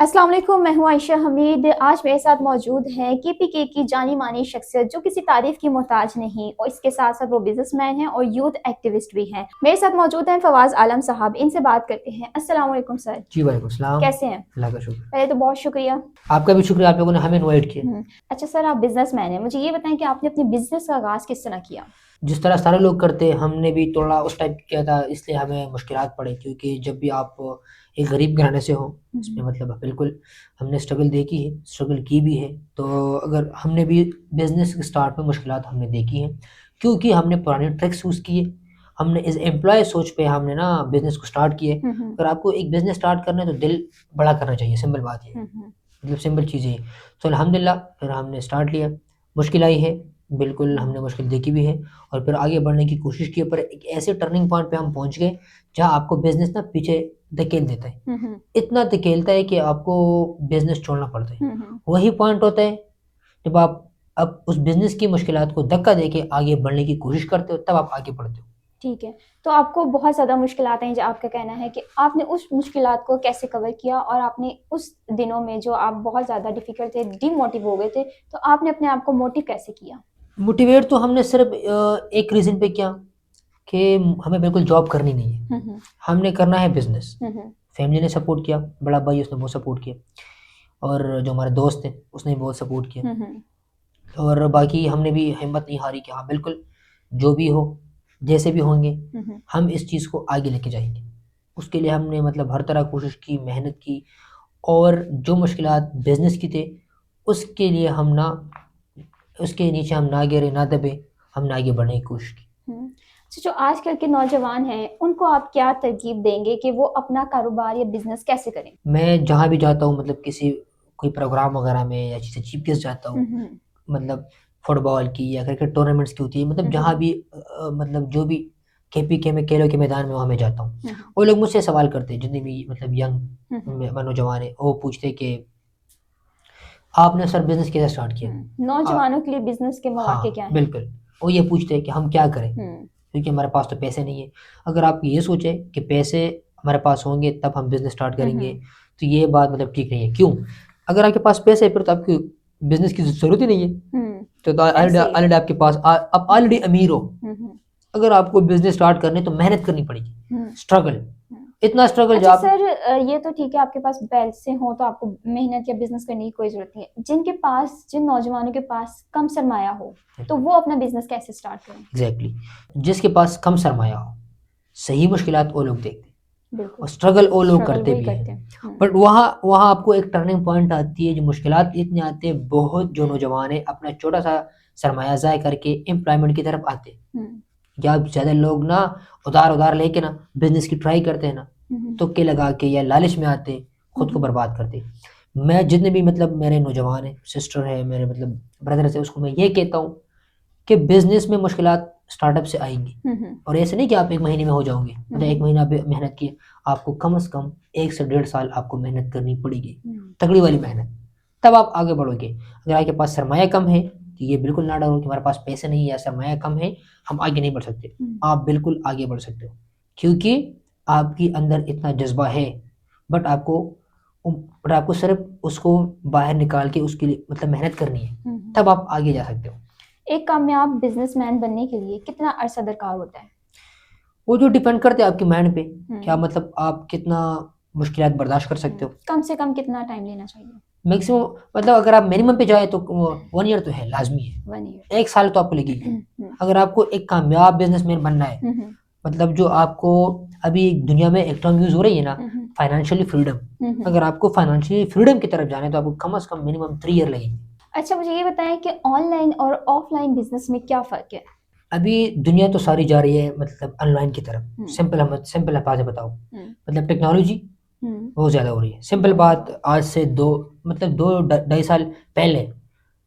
अस्सलाम वालेकुम, मैं हूँ आयशा हमीद। आज मेरे साथ मौजूद है केपीके की जानी मानी शख्सियत जो किसी तारीफ की मोहताज नहीं और इसके साथ साथ वो बिजनेसमैन हैं और यूथ एक्टिविस्ट भी हैं। मेरे साथ मौजूद हैं फवाज आलम साहब, इनसे बात करते हैं। अस्सलाम वालेकुम सर। जी वालेकुम सलाम। कैसे हैं? अल्लाह का शुक्र। पहले तो बहुत शुक्रिया। आपका भी शुक्रिया, आप लोगों ने हमें इनवाइट किया। अच्छा सर, आप बिजनेसमैन हैं, मुझे ये बताएं कि आपने अपने बिजनेस का आगाज़ किस तरह किया? जिस तरह सारे लोग करते हैं हमने भी थोड़ा उस टाइप किया था, इसलिए हमें मुश्किलात पड़ी क्योंकि जब भी आप एक गरीब घराने से हो इसमें मतलब बिल्कुल हमने स्ट्रगल की भी है। तो अगर हमने भी बिज़नेस स्टार्ट में मुश्किलात हमने देखी हैं क्योंकि हमने पुराने ट्रिक्स यूज़ किए। हमने इस एम्प्लॉय सोच पे हमने ना बिज़नेस को स्टार्ट किए। अगर आपको एक बिज़नेस स्टार्ट करना है तो दिल बड़ा करना चाहिए, सिंपल बात ये है। मतलब सिंपल चीज़ें हैं। तो अल्हम्दुलिल्लाह फिर हमने स्टार्ट लिया। मुश्किल आई है, बिल्कुल हमने मुश्किल देखी भी है और फिर आगे बढ़ने की कोशिश की, पर एक ऐसे टर्निंग पॉइंट पे हम पहुँच गए जहाँ आपको बिज़नेस ना पीछे धकेल देता है। इतना धकेलता है कि आपको बिज़नेस छोड़ना पड़ता है। वही पॉइंट होता है जब आप अब उस बिज़नेस की मुश्किलात को धक्का देके आगे बढ़ने की कोशिश करते हो, तब आप आगे बढ़ते हो। ठीक है, तो आपको बहुत ज़्यादा मुश्किलात आई, जो आपका कहना है कि आपने उस मुश्किलात को कैसे कवर किया और आपने उस दिनों में जो आप बहुत ज़्यादा डिफ़िकल्ट थे, डीमोटिव हो गए थे, तो आपने अपने आप को मोटिव कैसे किया? मोटिवेट तो हमने सिर्फ़ एक रीज़न पे किया कि हमें बिल्कुल जॉब करनी नहीं है। हमने करना है बिज़नेस। फैमिली ने सपोर्ट किया, बड़ा भाई उसने बहुत सपोर्ट किया और जो हमारे दोस्त थे उसने भी बहुत सपोर्ट किया। और बाकी हमने भी हिम्मत नहीं हारी कि हाँ बिल्कुल जो भी हो, जैसे भी होंगे हम इस चीज़ को आगे लेके जाएँगे। उसके लिए हमने मतलब हर तरह कोशिश की, मेहनत की और जो मुश्किलात बिज़नेस की थे उसके लिए हम ना उसके नीचे हम ना गिरे, ना दबे, हमने आगे बढ़ने की कोशिश की। तो जो आजकल के नौजवान हैं, उनको आप क्या तरकीब देंगे कि वो अपना कारोबार या बिज़नेस कैसे करें? मैं जहाँ भी जाता हूँ मतलब किसी कोई प्रोग्राम वगैरह में या किसी चीफ गेस्ट जाता हूँ, मतलब फुटबॉल की या क्रिकेट टूर्नामेंट्स की होती है, मतलब जहाँ भी मतलब जो भी केपीके में खेलों के मैदान में वहाँ मैं जाता हूँ। वो लोग मुझसे सवाल करते हैं जितने भी मतलब यंग नौजवान है, वो पूछते हैं कि आपने सर बिज़नेस कैसे स्टार्ट किया? नौजवानों के लिए बिज़नेस के मौके हाँ, क्या हैं? बिल्कुल। वो ये पूछते हैं कि हम क्या करें? क्योंकि हमारे पास तो पैसे नहीं है। अगर आप ये सोचें कि पैसे हमारे पास होंगे तब हम बिज़नेस स्टार्ट करेंगे, तो ये बात मतलब ठीक नहीं है। क्यों? अगर आपके पास पैसे है फिर तो आपको बिज़नेस की ज़रूरत ही नहीं है। तो ऑलरेडी ऐसे ही। ऑलरेडी आपके पास आप ऑलरेडी अमीर हो। अगर आपको बिज़नेस स्टार्ट करने तो मेहनत करनी पड़ेगी, स्ट्रगल, इतना स्ट्रगल जो अच्छा आप सर, ये तो ठीक है, आपके पास पैसे हों तो आपको मेहनत या बिज़नेस करने की कोई ज़रूरत नहीं है। जिन नौजवानों के पास कम सरमाया हो, तो वो अपना बिज़नेस कैसे स्टार्ट करें? एग्ज़ैक्टली जिसके पास कम सरमाया हो, सही मुश्किलात वो लोग देखते हैं बिल्कुल, और स्ट्रगल वो लोग स्ट्रगल करते वही भी करते हैं। हैं। बट वहाँ वहाँ आपको एक टर्निंग पॉइंट आती है, जो मुश्किलात इतनी आती है, बहुत जो नौजवान है अपना छोटा-सा सरमाया ज़ाया करके एम्प्लॉयमेंट की तरफ आते हैं। या ज़्यादा लोग ना उधार-उधार लेके ना बिज़नेस की ट्राई करते हैं ना, तुक्के लगा के या लालच में आते, खुद को बर्बाद करते। मैं जितने भी मतलब मेरे नौजवान हैं, सिस्टर है, मेरे मतलब ब्रदर्स है, उसको मैं ये कहता हूँ कि बिज़नेस में मुश्किलात स्टार्टअप से आएँगी और ऐसे नहीं कि आप 1 महीने में हो जाओगे। मतलब 1 महीना बे मेहनत की, आपको कम से कम 1 से डेढ़ साल आपको मेहनत करनी पड़ेगी, तगड़ी वाली मेहनत, तब आप आगे बढ़ोगे। अगर आपके पास सरमाया कम है, तो ये बिल्कुल ना डरो कि हमारे पास पैसे नहीं है या सरमाया कम है, हम आगे नहीं बढ़ सकते। आप बिल्कुल आगे बढ़ सकते हो, क्योंकि आपके अंदर इतना जज़्बा है, बट आपको सिर्फ़ उसको बाहर निकाल के उसके लिए मतलब मेहनत करनी है, तब आप आगे जा सकते हो। एक कामयाब बिज़नेसमैन बनने के लिए कितना अरसा दरकार होता है? वो जो डिपेंड करते हैं आपके माइंड पे, क्या मतलब आप कितना मुश्किलात बर्दाश्त कर सकते हो। कम से कम कितना टाइम लेना चाहिए? मैक्सिमम मतलब अगर आप मिनिमम पे जाए तो 1 ईयर तो है, लाज़मी है। 1 ईयर। 1 साल तो आपको लगेगी। अगर आपको एक कामयाब बिज़नेसमैन बनना है, मतलब जो आपको अभी दुनिया में एक टर्म यूज़ हो रही है ना, फाइनेंशियली फ्रीडम। अगर आपको फाइनेंशियली फ्रीडम की तरफ जाना है तो आपको कम से कम मिनिमम 3 ईयर लगेंगे। अच्छा, मुझे ये बताएं कि ऑनलाइन और ऑफलाइन बिज़नेस में क्या फ़र्क है? अभी दुनिया तो सारी जा रही है मतलब ऑनलाइन की तरफ। सिंपल बातें बताओ, मतलब टेक्नोलॉजी बहुत ज़्यादा हो रही है। सिंपल बात, आज से 2 मतलब 2 ढाई साल पहले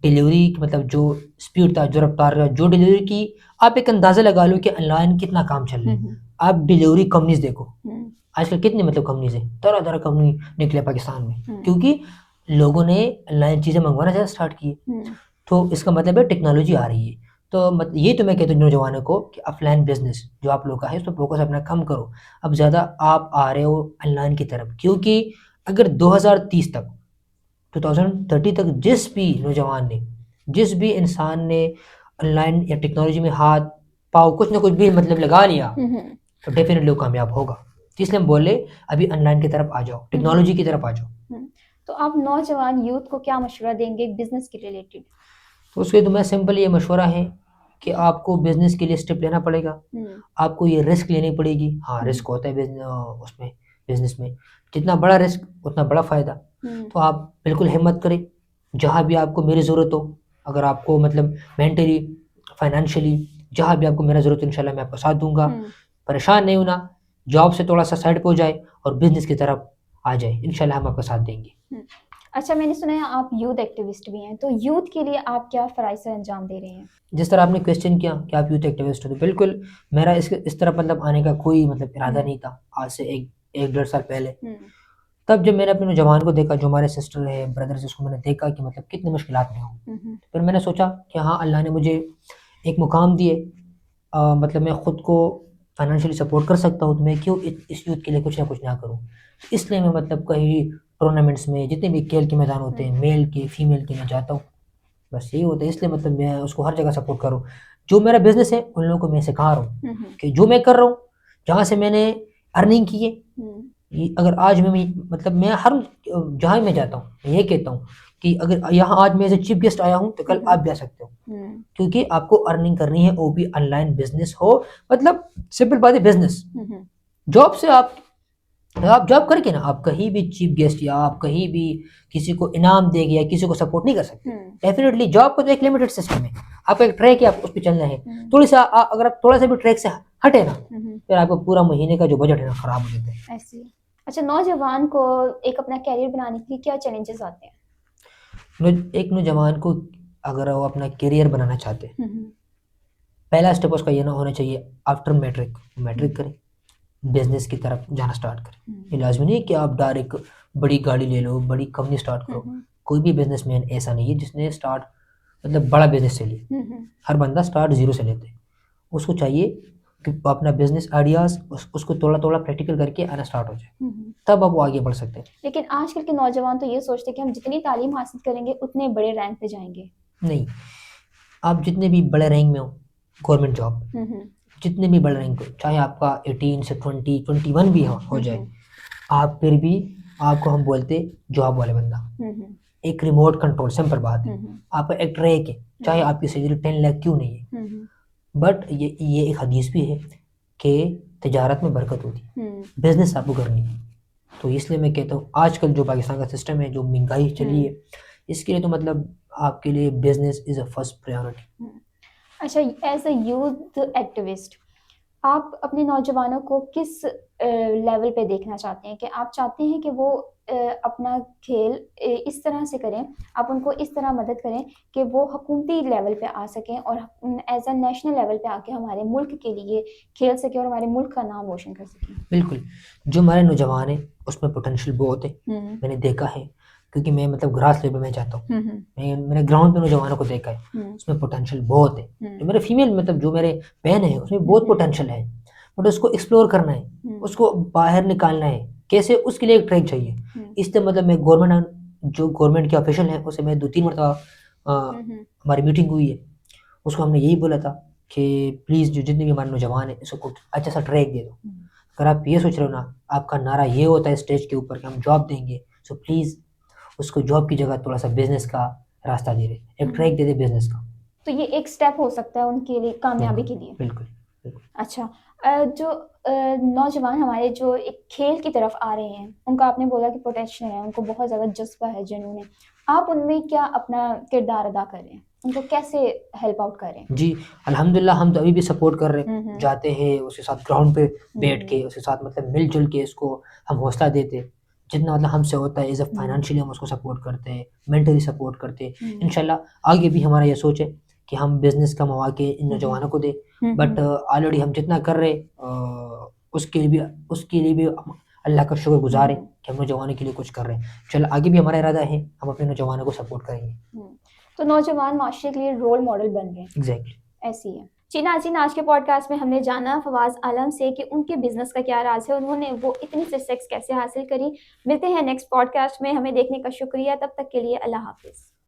डिलीवरी मतलब जो स्पीड था, जो रफ्तार था, जो डिलीवरी की, आप एक अंदाज़ा लगा लो कि ऑनलाइन कितना काम चल रहा है। आप डिलीवरी कंपनीज़ देखो, आजकल कितनी मतलब कंपनीज़ हैं, तरह-तरह कंपनी निकले पाकिस्तान में, क्योंकि लोगों ने ऑनलाइन चीज़ें मंगवाना ज़्यादा स्टार्ट की है। तो इसका मतलब है टेक्नोलॉजी आ रही है। तो मत ये तो मैं कहता हूँ नौजवानों को कि ऑफलाइन बिज़नेस जो आप लोग का है, उस पे फ़ोकस अपना कम करो। अब ज़्यादा आप आ रहे हो ऑनलाइन की तरफ, क्योंकि अगर 2030 तक 2030 तक जिस भी नौजवान ने, जिस भी इंसान ने ऑनलाइन या टेक्नोलॉजी में हाथ पाँव कुछ ना कुछ भी मतलब लगा लिया, तो डेफिनेटली वो कामयाब होगा। तो इसलिए हम बोले अभी ऑनलाइन की तरफ आ जाओ, टेक्नोलॉजी की तरफ आ जाओ। तो आप नौजवान यूथ को क्या मशवरा देंगे बिजनेस के रिलेटेड? तो उसके तो मैं सिंपल ये मशवरा है कि आपको बिजनेस के लिए स्टेप लेना पड़ेगा, आपको ये रिस्क लेनी पड़ेगी। हाँ, रिस्क होता है उसमें, बिजनेस में जितना बड़ा रिस्क उतना बड़ा फायदा। तो आप बिल्कुल हिम्मत करें, जहाँ भी आपको मेरी ज़रूरत हो, अगर आपको मतलब मेंटली, फाइनेंशियली जहाँ भी आपको मेरा ज़रूरत है, इंशाल्लाह मैं आपका साथ दूंगा। परेशान नहीं होना, जॉब से थोड़ा सा साइड पे हो जाए और बिजनेस की तरफ आ जाए, इंशाल्लाह हम आपका साथ देंगे। अच्छा, मैंने सुना है आप यूथ एक्टिविस्ट भी हैं, तो यूथ के लिए आप क्या फ़राइज़ से अंजाम दे रहे हैं? जिस तरह आपने क्वेश्चन किया कि आप यूथ एक्टिविस्ट हो, तो बिल्कुल मेरा इस तरफ मतलब आने का कोई मतलब इरादा नहीं था। आज से एक डेढ़ साल पहले, तब जब मैंने अपने नौजवान को देखा, जो हमारे सिस्टर है, ब्रदर्स, उसको मैंने देखा कि मतलब कितनी मुश्किलात में हो, फिर मैंने सोचा कि हाँ, अल्लाह ने मुझे एक मुकाम दिए, मतलब मैं ख़ुद को फाइनेंशियली सपोर्ट कर सकता हूँ, तो मैं क्यों इस यूथ के लिए कुछ ना करूँ। इसलिए मैं मतलब कहीं टूर्नामेंट्स में, जितने भी खेल के मैदान होते हैं, मेल के फीमेल के, मैं जाता हूँ। बस यही होता है, इसलिए मतलब मैं उसको हर जगह सपोर्ट करूँ। जो मेरा बिजनेस है उन लोगों को मैं सिखा रहा हूँ कि जो मैं कर रहा हूँ, जहाँ से मैंने अर्निंग की है, अगर आज मतलब मैं हर जहाँ मैं जाता हूँ मैं ये कहता हूँ कि अगर यहाँ आज मैं एज ए चीफ गेस्ट आया हूँ, तो कल आप भी आ सकते हो, क्योंकि आपको अर्निंग करनी है, वो भी ऑनलाइन बिजनेस हो। मतलब सिंपल बात है, बिजनेस जॉब से आप जॉब करके ना आप कहीं भी चीफ गेस्ट या आप कहीं भी किसी को इनाम देंगे या किसी को सपोर्ट नहीं कर सकते। डेफिनेटली जॉब का तो एक लिमिटेड सिस्टम है, आपका एक ट्रैक है, आप उस पर चलना है। थोड़ी सा अगर आप थोड़ा सा भी ट्रैक से हटे ना, फिर आपका पूरा महीने का जो बजट है ना खराब हो जाता है। ऐसे। अच्छा, नौजवान को एक अपना कैरियर बनाने के लिए क्या चैलेंजेस आते हैं? एक नौजवान को अगर वो अपना करियर बनाना चाहते हैं, पहला स्टेप उसका ये ना होना चाहिए, आफ्टर मैट्रिक करें, बिजनेस की तरफ जाना स्टार्ट करें। ये लाजमी नहीं कि आप डायरेक्ट बड़ी गाड़ी ले लो, बड़ी कंपनी स्टार्ट करो। कोई भी बिजनेसमैन ऐसा नहीं है जिसने स्टार्ट मतलब बड़ा बिजनेस से लिया। हर बंदा स्टार्ट जीरो से लेते हैं। उसको चाहिए कि वो अपना बिजनेस आइडियाज उसको थोड़ा थोड़ा प्रैक्टिकल करके आना स्टार्ट हो जाए, तब अब वो आगे बढ़ सकते हैं। लेकिन आजकल के नौजवान तो ये सोचते हैं कि हम जितनी तालीम हासिल करेंगे उतने बड़े रैंक पे जाएंगे। नहीं, आप जितने भी बड़े रैंक में हो, गवर्नमेंट जॉब जितने भी बड़े रैंक हो, चाहे आपका 18 से 20 21 भी हो जाए, आप फिर भी आपको हम बोलते जॉब वाले बंदा। एक रिमोट कंट्रोल, सिंपल बात है, आपका एक ट्रैक है, चाहे आपकी सैलरी 10 लाख क्यों नहीं है, बट ये एक हदीस भी है कि तिजारत में बरकत होती है, बिजनेस आपको करनी है। तो इसलिए मैं कहता हूँ आजकल जो पाकिस्तान का सिस्टम है, जो महंगाई चली है, इसके लिए तो मतलब आपके लिए business is a first priority. अच्छा, एज अ यूथ एक्टिविस्ट आप अपने नौजवानों को किस लेवल पे देखना चाहते हैं? कि आप चाहते हैं कि वो अपना खेल इस तरह से करें, आप उनको इस तरह मदद करें कि वो हुकूमती लेवल पे आ सकें और एज अ नेशनल लेवल पे आके हमारे मुल्क के लिए खेल सकें और हमारे मुल्क का नाम रोशन कर सकें? बिल्कुल, जो हमारे नौजवान हैं उसमें पोटेंशियल बहुत है, मैंने देखा है, क्योंकि मैं मतलब ग्रास लेवल में जाता हूँ, मैंने ग्राउंड पे नौजवानों को देखा है, उसमें पोटेंशियल बहुत है। जो मेरे फीमेल मतलब जो मेरे बहन है उसमें बहुत पोटेंशियल है, बट उसको एक्सप्लोर करना है, उसको बाहर निकालना है। कैसे? उसके लिए एक ट्रैक चाहिए। इसलिए मतलब मैं गवर्नमेंट के ऑफिशियल हैं उससे मैं 2-3 मरतबा हमारी मीटिंग हुई है, उसको हमने यही बोला था कि प्लीज़ जो जितने भी हमारे नौजवान हैं इसको अच्छा सा ट्रैक दे दो। अगर आप ये सोच रहे हो ना, आपका नारा ये होता है स्टेज के ऊपर कि हम जॉब देंगे, सो प्लीज़ उसको जॉब की जगह थोड़ा सा बिजनेस का रास्ता दे दे, एक ट्रैक दे दे बिजनेस का। तो ये एक स्टेप हो सकता है उनके लिए कामयाबी के लिए। बिल्कुल। अच्छा, जो नौजवान हमारे जो एक खेल की तरफ आ रहे हैं, उनका आपने बोला कि पोटेंशियल है, उनको बहुत ज़्यादा जज्बा है, जुनून है, आप उनमें क्या अपना किरदार अदा कर रहे हैं? उनको कैसे हेल्प आउट कर रहे हैं? जी, अल्हम्दुलिल्लाह हम तो अभी भी सपोर्ट कर रहे हैं, जाते हैं उसके साथ ग्राउंड पे बैठ के, उसके साथ मतलब मिल-जुल के इसको हम हौसला देते हैं। जितना मतलब हमसे होता है एज़ अ फाइनेंशियली हम उसको सपोर्ट करते हैं, मेंटली सपोर्ट करते हैं। इंशाल्लाह आगे भी हमारा ये सोच है कि हम बिज़नेस का मौके इन नौजवानों को दें, बट ऑलरेडी हम जितना कर रहे उसके लिए भी अल्लाह का शुक्रगुज़ार है कि हम नौजवानों के लिए कुछ कर रहे हैं। इंशाल्लाह आगे भी हमारा इरादा है, हम अपने नौजवानों को सपोर्ट करेंगे। तो नौजवान माशरे के लिए रोल मॉडल बन रहे हैं। एग्ज़ैक्टली। ऐसी है। जी नाज़रीन, आज के पॉडकास्ट में हमने जाना फवाज़ आलम से कि उनके बिज़नेस का क्या राज़ है, उन्होंने वो इतनी सक्सेस कैसे हासिल करी। मिलते हैं नेक्स्ट पॉडकास्ट में, हमें देखने का शुक्रिया, तब तक के लिए अल्लाह हाफ़िज़।